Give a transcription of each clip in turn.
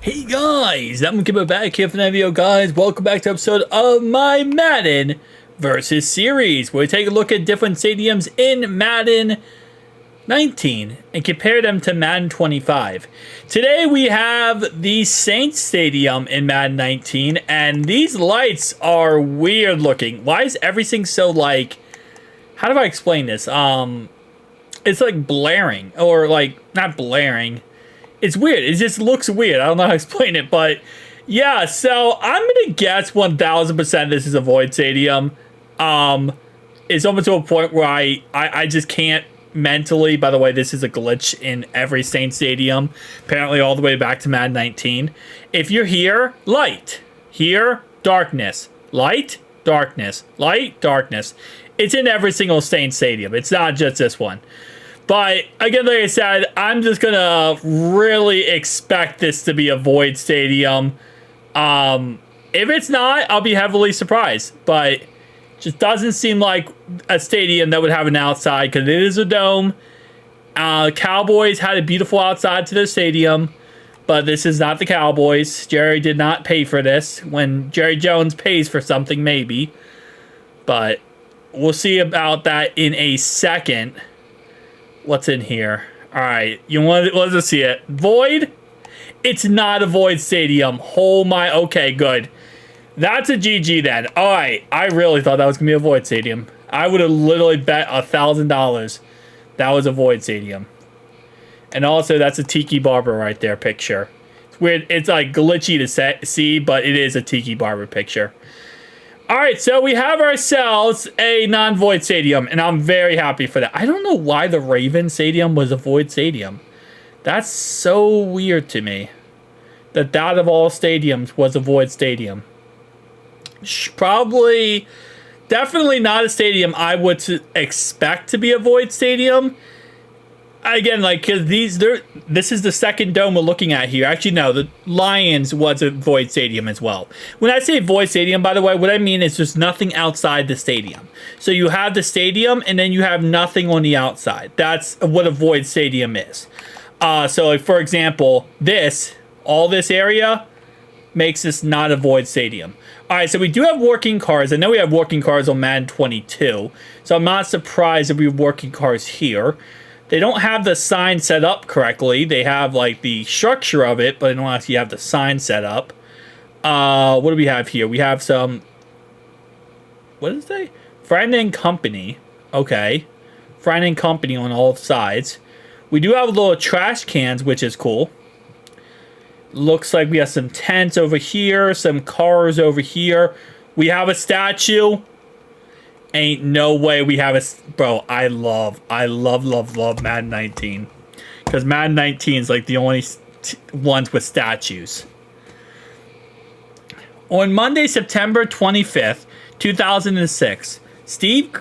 Hey guys, I'm coming back here for another video, guys. Welcome back to episode of my Madden versus series, where we take a look at different stadiums in Madden 19 and compare them to Madden 25. Today we have the Saints Stadium in Madden 19, and these lights are weird looking. Why is everything so like? How do I explain this? It's like blaring, or like not blaring. It's weird. It just looks weird. I don't know how to explain it, but yeah. So I'm gonna guess 1,000% this is a void stadium. It's almost to a point where I just can't mentally. By the way, this is a glitch in every Saints stadium. Apparently, all the way back to Madden 19. If you're here, light. Here, darkness. Light, darkness. Light, darkness. It's in every single Saints stadium. It's not just this one. But, again, like I said, I'm just going to really expect this to be a void stadium. If it's not, I'll be heavily surprised. But it just doesn't seem like a stadium that would have an outside, because it is a dome. Cowboys had a beautiful outside to their stadium, but this is not the Cowboys. Jerry did not pay for this. When Jerry Jones pays for something, maybe. But we'll see about that in a second. What's in here? All right, let's see it. Void? It's not a void stadium. Oh my, okay, good. That's a GG then. All right, I really thought that was gonna be a void stadium. I would have literally bet $1,000 that was a void stadium. And also, that's a Tiki Barber right there picture. It's weird. It's like glitchy to see, but it is a Tiki Barber picture. All right, so we have ourselves a non-void stadium, and I'm very happy for that. I don't know why the Raven Stadium was a void stadium. That's so weird to me. That of all stadiums was a void stadium. Probably, definitely not a stadium I would expect to be a void stadium. Again, like, because this is the second dome we're looking at here. Actually, no, the Lions was a void stadium as well. When I say void stadium, by the way, what I mean is just nothing outside the stadium. So you have the stadium, and then you have nothing on the outside. That's what a void stadium is. So, like, for example, all this area makes this not a void stadium. All right, so we do have working cars. I know we have working cars on Madden 22, so I'm not surprised if we have working cars here. They don't have the sign set up correctly. They have, like, the structure of it, but they don't actually have the sign set up. What do we have here? We have some... What does it say? Friend and Company. Okay. Friend and Company on all sides. We do have little trash cans, which is cool. Looks like we have some tents over here. Some cars over here. We have a statue. Ain't no way we have a... Bro, I love Madden 19. Because Madden 19 is like the only ones with statues. On Monday, September 25th, 2006, Steve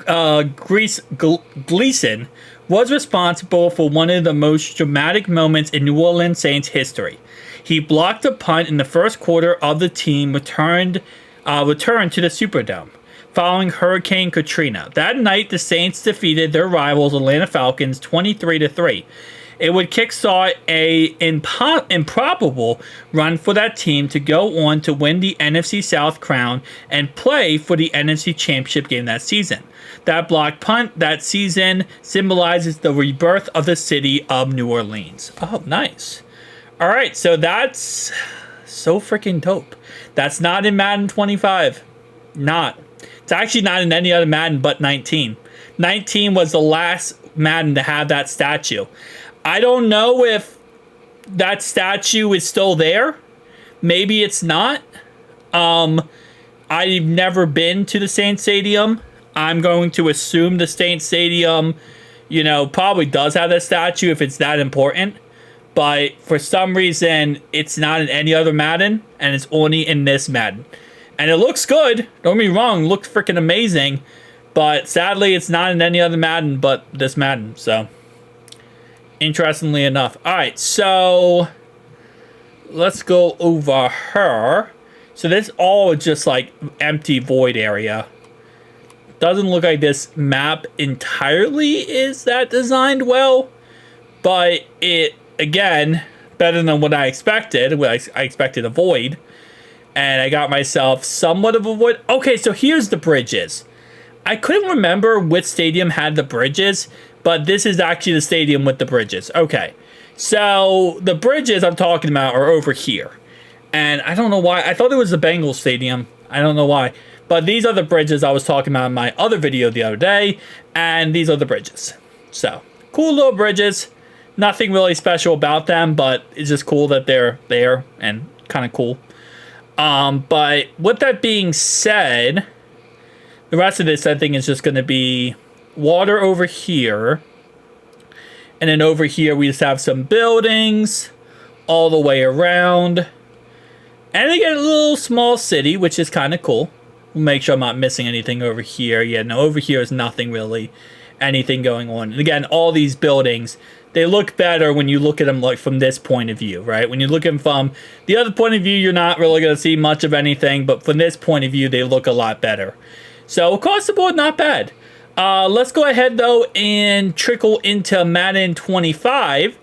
Gleason was responsible for one of the most dramatic moments in New Orleans Saints history. He blocked a punt in the first quarter of the team return to the Superdome following Hurricane Katrina. That night, the Saints defeated their rivals Atlanta Falcons 23-3. It would kickstart an improbable run for that team to go on to win the NFC South crown and play for the NFC Championship game that season. That blocked punt that season symbolizes the rebirth of the city of New Orleans. Oh, nice. All right, so that's so freaking dope. That's not in Madden 25. Not. It's actually not in any other Madden but 19. 19 was the last Madden to have that statue. I don't know if that statue is still there. Maybe it's not. I've never been to the Saints Stadium. I'm going to assume the Saints Stadium, probably does have that statue if it's that important. But for some reason, it's not in any other Madden, and it's only in this Madden. And it looks good. Don't get me wrong. It looks freaking amazing. But sadly, it's not in any other Madden but this Madden. So, interestingly enough. All right, so let's go over her. So this all just like empty void area. Doesn't look like this map entirely is that designed well. But it, again, better than what I expected. I expected a void. And I got myself somewhat of a void. Okay, so here's the bridges. I couldn't remember which stadium had the bridges, but this is actually the stadium with the bridges. Okay, so the bridges I'm talking about are over here. And I don't know why. I thought it was the Bengals stadium. I don't know why. But these are the bridges I was talking about in my other video the other day. And these are the bridges. So, cool little bridges. Nothing really special about them, but it's just cool that they're there and kind of cool. But with that being said, the rest of this, I think, is just going to be water over here. And then over here, we just have some buildings all the way around. And they get a little small city, which is kind of cool. We'll make sure I'm not missing anything over here. Yeah, no, over here is nothing really, anything going on. And again, all these buildings, they look better when you look at them like from this point of view, right? When you look at them from the other point of view, you're not really going to see much of anything. But from this point of view, they look a lot better. So across the board, not bad. Let's go ahead, though, and trickle into Madden 25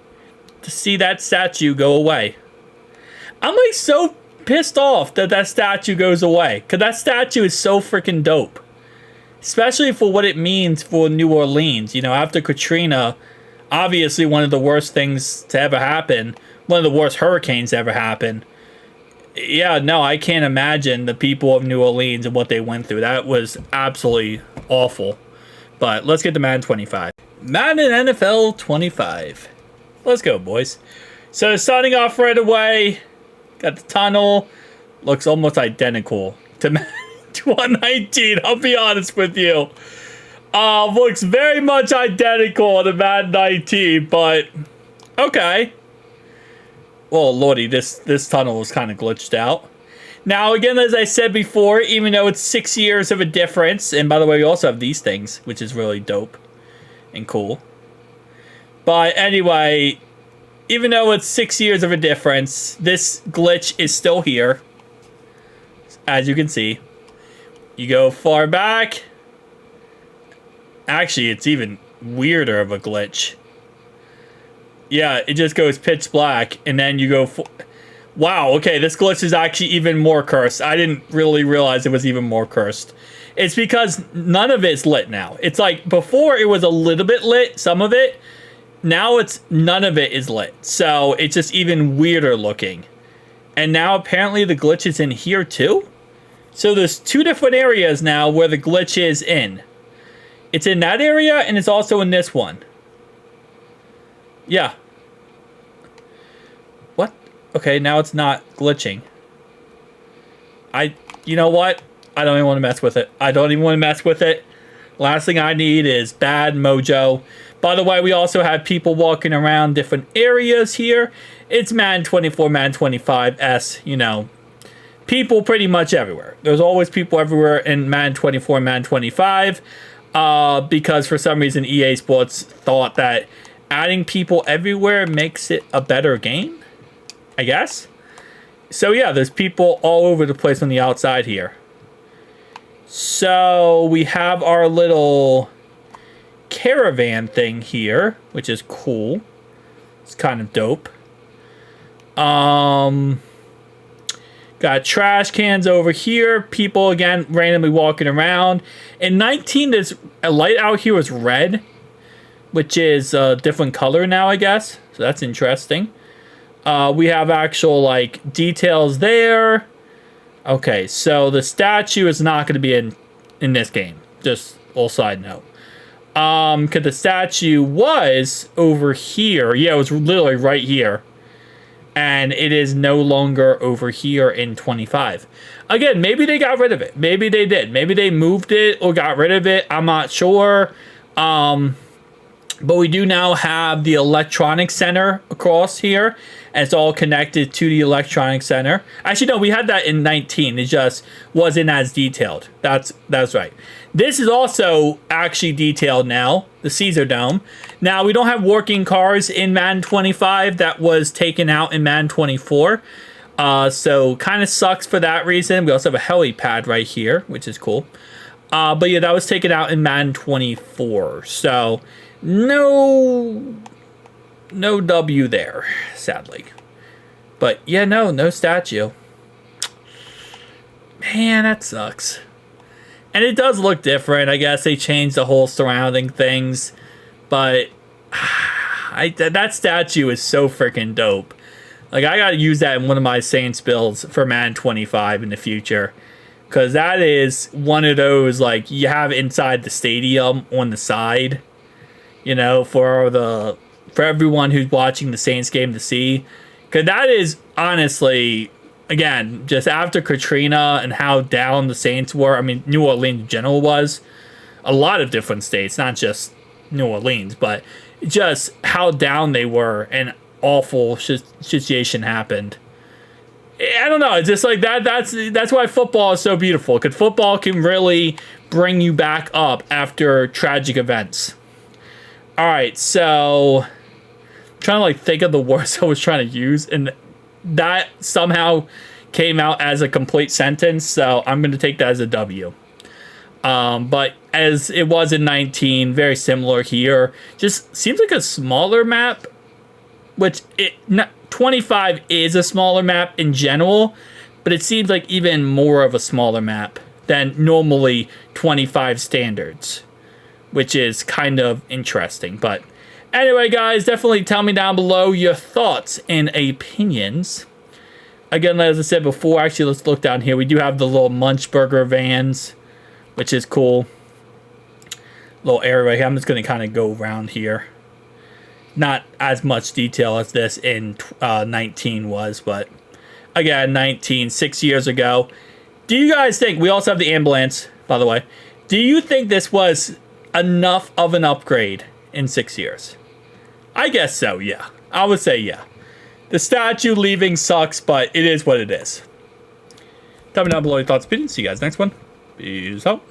to see that statue go away. I'm like so pissed off that that statue goes away, because that statue is so freaking dope, especially for what it means for New Orleans. You know, after Katrina, obviously one of the worst things to ever happen, one of the worst hurricanes to ever happen. Yeah, no, I can't imagine the people of New Orleans and what they went through. That was absolutely awful. But let's get to Madden 25. Madden NFL 25. Let's go, boys. So starting off right away, got the tunnel. Looks almost identical to Madden 119. I'll be honest with you. Looks very much identical to Madden 19, but okay. Well, lordy, this tunnel was kind of glitched out. Now, again, as I said before, even though it's 6 years of a difference, and by the way, we also have these things, which is really dope and cool. But anyway, even though it's 6 years of a difference, this glitch is still here. As you can see. You go far back. Actually, it's even weirder of a glitch. Yeah, it just goes pitch black, and then you go... Wow, okay, this glitch is actually even more cursed. I didn't really realize it was even more cursed. It's because none of it's lit now. It's like, before it was a little bit lit, some of it. Now it's none of it is lit. So it's just even weirder looking. And now apparently the glitch is in here too? So there's two different areas now where the glitch is in. It's in that area, and it's also in this one. Yeah. What? Okay, now it's not glitching. You know what? I don't even want to mess with it. I don't even want to mess with it. Last thing I need is bad mojo. By the way, we also have people walking around different areas here. It's Madden 24, Madden 25S, you know. People pretty much everywhere. There's always people everywhere in Madden 24, Madden 25. Because for some reason EA Sports thought that adding people everywhere makes it a better game, I guess. So yeah, there's people all over the place on the outside here. So we have our little caravan thing here, which is cool. It's kind of dope. Got trash cans over here. People, again, randomly walking around. In 19, this light out here is red, which is a different color now, I guess. So that's interesting. We have actual, like, details there. Okay, so the statue is not going to be in this game. Just a little side note. Because the statue was over here. Yeah, it was literally right here. And it is no longer over here in 25. Again, maybe they got rid of it. Maybe they did. Maybe they moved it or got rid of it. I'm not sure. But we do now have the electronic center across here. And it's all connected to the electronic center. Actually, no, we had that in 19. It just wasn't as detailed. That's right. This is also actually detailed now, the Caesar Dome. Now, we don't have working cars in Madden 25. That was taken out in Madden 24. So, kind of sucks for that reason. We also have a helipad right here, which is cool. But yeah, that was taken out in Madden 24. So, no W there, sadly. But yeah, no statue. Man, that sucks. And it does look different. I guess they changed the whole surrounding things. But that statue is so freaking dope. Like, I gotta use that in one of my Saints builds for Madden 25 in the future. Because that is one of those, like, you have inside the stadium on the side. You know, for everyone who's watching the Saints game to see. Because that is, honestly, again, just after Katrina and how down the Saints were. I mean, New Orleans in general was. A lot of different states, not just New Orleans. But just how down they were and awful situation happened. I don't know. It's just like that. That's why football is so beautiful. Because football can really bring you back up after tragic events. All right, so I'm trying to like think of the words I was trying to use, and that somehow came out as a complete sentence. So I'm going to take that as a W. But as it was in 19, very similar here. Just seems like a smaller map. Which 25 is a smaller map in general, but it seems like even more of a smaller map than normally 25 standards, which is kind of interesting. But anyway, guys, definitely tell me down below your thoughts and opinions. Again, as I said before, actually, let's look down here. We do have the little Munch Burger vans, which is cool. Little area right here. I'm just going to kind of go around here. Not as much detail as this in 19 was, but again, 19, 6 years ago. Do you guys think, we also have the ambulance, by the way. Do you think this was enough of an upgrade in 6 years? I guess so, yeah. I would say yeah. The statue leaving sucks, but it is what it is. Tell me down below your thoughts, opinions. See you guys next one. Peace out.